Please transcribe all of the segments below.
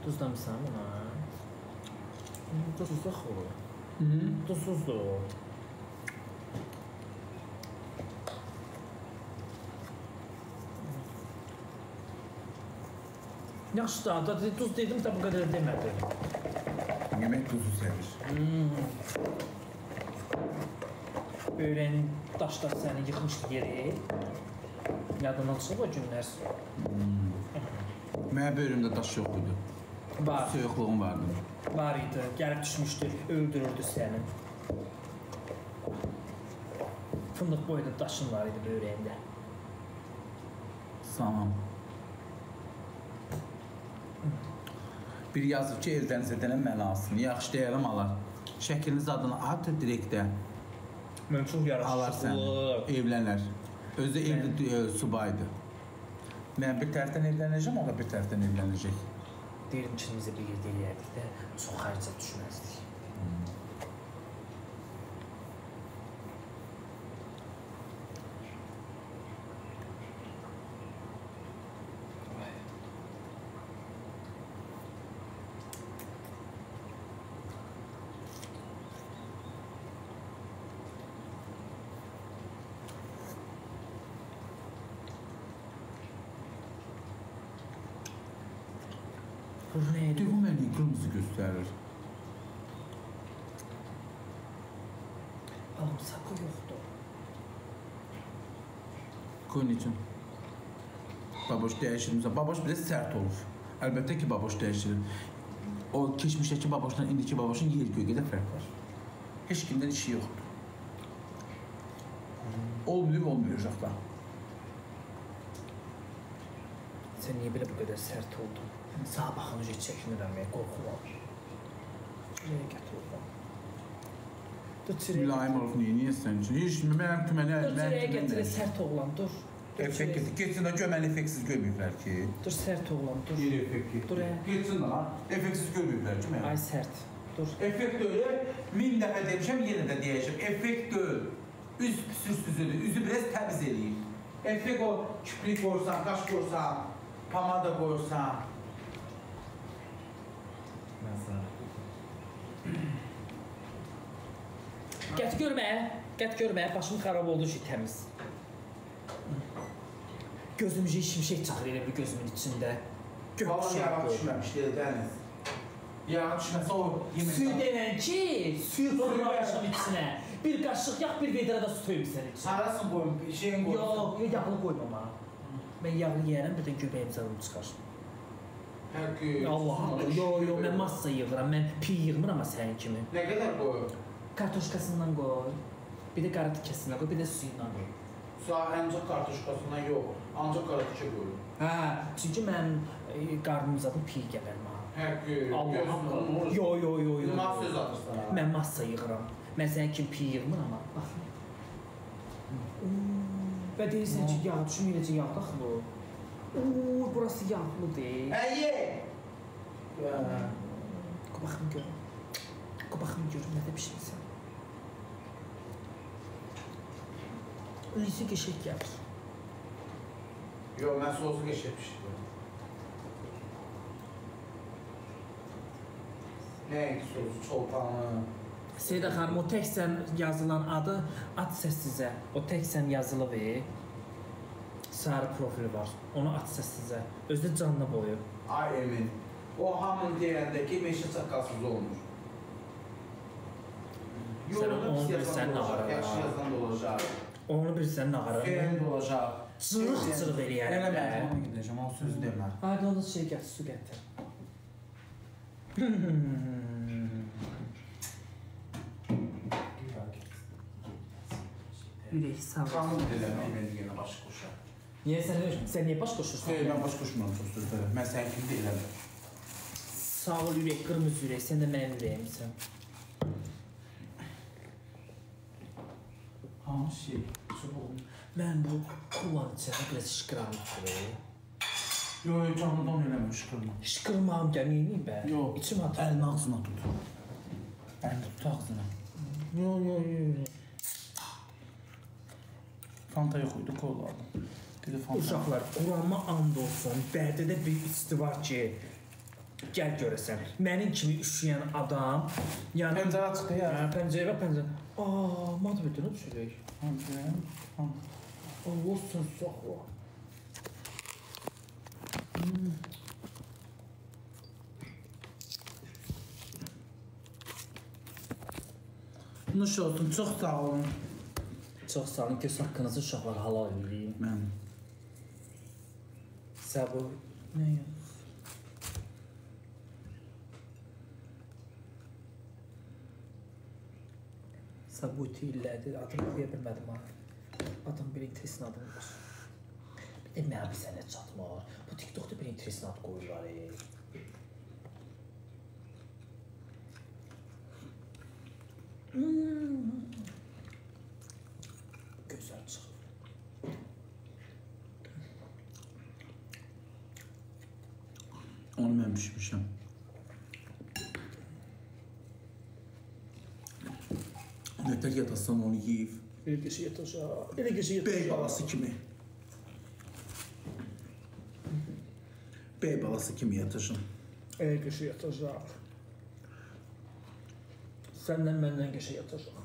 Duzlamısan buna? Duzsuz da xolu. Duzsuzdur. Yaxşı da, duz dedim də bu qədər demədim. Yemək tuzu sevir. Öyrənin daşlar səni yıxmışdı yeri. Yadından çıxıb o günlər. Mənim bölümdə daş yox idi. Var. Soyuqluğum vardı. Var idi, gəlib düşmüşdür, öldürürdü səni. Fındıq boyda daşın var idi böyrəyində. Tamam. Bir yazıb ki, eldən zədənə mənə alsın. Yaxşı deyərəm, alar. Şəkliniz adını at, direktə. Mən çox yaraşıqlı. Alarsan, evlənər. Özü evli subaydı. Mən bir tərəfdən evlənəcəm, o da bir tərəfdən evlənəcək. Deyirəm ki, bizə bir yerdə eləyərdik də, çox xərcə düşməzdik. Düğüməni qırmızı göstərir. Alımsaqı yoxdur. Qoyun için. Baboş dəyişirimizə. Baboş biraz sərt olur. Əlbəttə ki, baboş dəyişirir. O keçmişdəki baboşla indiki baboşun yer göydə fərq var. Heç kimdən işi yoxdur. Olmayacaq da. Sən niyə belə bu qədər sərt oldun? Sağa baxın, heç çəkinirəm, qorxuram. Nəyə gətirirəm? Mülayim olub, neyəsən üçün? Heç mənim küməni... Dur, çirəyə gətirir, sərt oğlan, dur. Effekt getir. Geçsin də göməli effektsiz görməyiblər ki. Dur, sərt oğlan, dur. Bir effekt getir. Dur, geçsin də lan. Effektsiz görməyiblər ki mən. Ay, sərt. Dur. Effekt öyle, 1000 dəfə demişəm, yenə də deyəcəm. Effekt deyil. Üz püsürsüzüdür, üzü biraz təmiz eləyir. Effekt o küplik qoyursan, qaş qoyursan, pomada qoyursan. Gət görməyə, başım xarab oldu ki, təmiz. Gözümüzü şimşək çaxır elə bir gözümün içində. Valla yağa düşməmişdir, dəniz. Yağa düşməsə o yemək... Suyu denən ki, suyu doldurmamışam içinə. Bir qaşıq yağ, bir vedrədə su toyum sən içinə. Sarasın qoyum, şeyin qoyum. Yox, yağlı qoymam ha. Mən yağlı yiyərəm, birdən göbəyimiz alıb çıxar. Allah haqqı, yox, mən massa yığıram, mən pi yığmır amma sənin kimi. Nə qədər qoyur? Kartoşkasından qoy, bir də qara tikəsindən qoy, bir də suyundan qoy. Ancaq kartoşkasından yox, ancaq qara tikə qoyur. Hə, çünki mənim qarnımız adım pi gələrəm ha. Allah haqqı. Yox. Masa söz atırsan ha. Mən massa yığıram, mən sənin kimi pi yığmır amma, bax. Və deyirsən ki, yağ düşmür, necə yağ daxıl o. Burası yağlıdır. Əyə! Baxım görüm. Baxım görüm, nədə pişirsən. Öyleysə qəşək gəlir. Yox, mən soğusu qəşək pişirdim. Nəyəki soğusu, çolpanı. Seyda xanım, o təksən yazılan adı at səssizə. O təksən yazılı sarı profili var. Onu at səssizə. Özü də canlı boyu. Ay Emin, o hamın deyəndəki meşə çaqqalsız olmur. Sən onu bilsən nağara. Yaxşı yazdan da olacaq. Onu bilsən nağara. Xeyrin də olacaq. Cırıq eləyərəm. Eləməyəm, onu gidəcəm, o söz demər. Haydi onu şey gətir, su gətir. Ürək sağ ol. Qanun diləmək, mən yenə baş qoşar. Niyə sən niyə baş qoşursan? Xeyr, mən baş qoşmuram çox sözlərə. Mən sən kimi deyiləm. Sağ ol ürək, qırmızı ürək, sən də mənim ürəyimsən. Hansı şey? Mən bu kullanı içəndə biraz şıqıram içəri. Yox, canlıdan eləmə, şıqırma. Şıqırmağım gəl, neyiniyim bə? Yox, İçim atır. əlini ağzına tut. Əlini tut ağzına. Yox. Fanta yox idi, kola aldım. Uşaqlar, Qur'anma and olsun, Bərdədə bir isti var ki, Gəl görəsən. Mənim kimi üşüyən adam, yəni Pəncərə açıqdır ya. Pəncərə. Mat bütünü düşürük. Pəncərə. Allah sən saxla. Nuş olsun, çox sağ olun. Çox sağ olun, göz haqqınızı uşaqlar halal edeyim. Mən. Səbur. Nə ya? Sabuti illədir, adını qoya bilmədim ha. Adam bir interesin adını var. Bir də mənə bir sənət çatmır. Bu TikTokda bir interesin ad qoyurlar. Gözəl çıxır. Onu mən pişmişəm. Nətər yatasan onu yiyib. Elə qəşi yatacaq. Elə qəşi yatacaq. Bey balası kimi. Bey balası kimi yatacaq. Elə qəşi yatacaq. Səndən məndən qəşi yatacaq.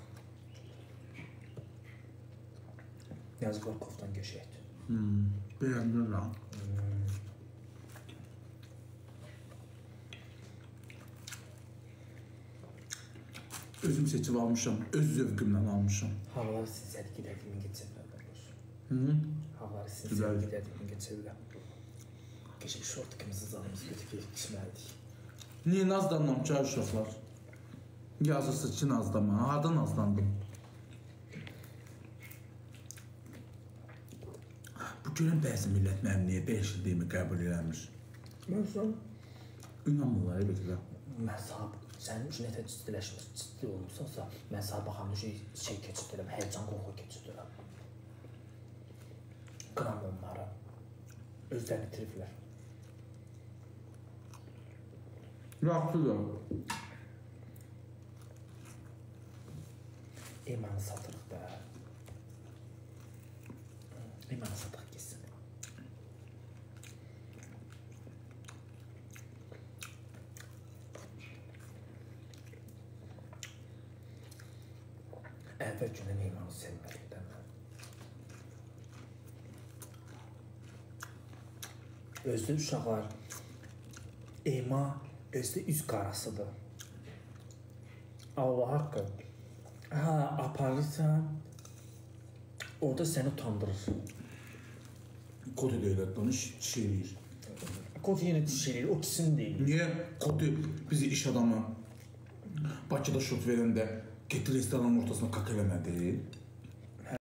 Yazıqlar koftan qəşəkdir. Bəyəndin lan. Özüm seçib almışam, öz zövqümlə almışam. Havaları sizədir gedərdimin geçirlər. Havaları Güzel. sizədir gedərdimin geçirlər. Qəşək şort kımızı zalımızı götürək içməlidik. Niyə nazlanmam ki, uşaqlar? Yazırsız ki, nazlama. Harada nazlandım? Bu görən bəzi millət mənim niyə dəyişildiyimi qəbul eləmir. Mən sən? İnanmırlar, elbətlə. Məsab, sənin üçün nətə ciddiləşmir, ciddi olmuşsansa, mən sağ baxan şey keçirdirəm, həyəcan qorxu keçirdirəm. Qıram onları. Özlərini itiriblər. Yaxşıdır. İmanı satırıq da. İmanı satıq gitsin. Əvvəl günə imanı sevmədikdən mən. Özlü uşaqlar, iman özdə üz qarasıdır. Allah haqqı. Aparırsan, orada səni utandırır. Kodu deyilər, danış, şişirir. Kod yenə dişilir, o kisini deyil. Niyə kodu bizi iş adamı Bakıda şut verəndə getdi restoranın ortasına kak eləmədi?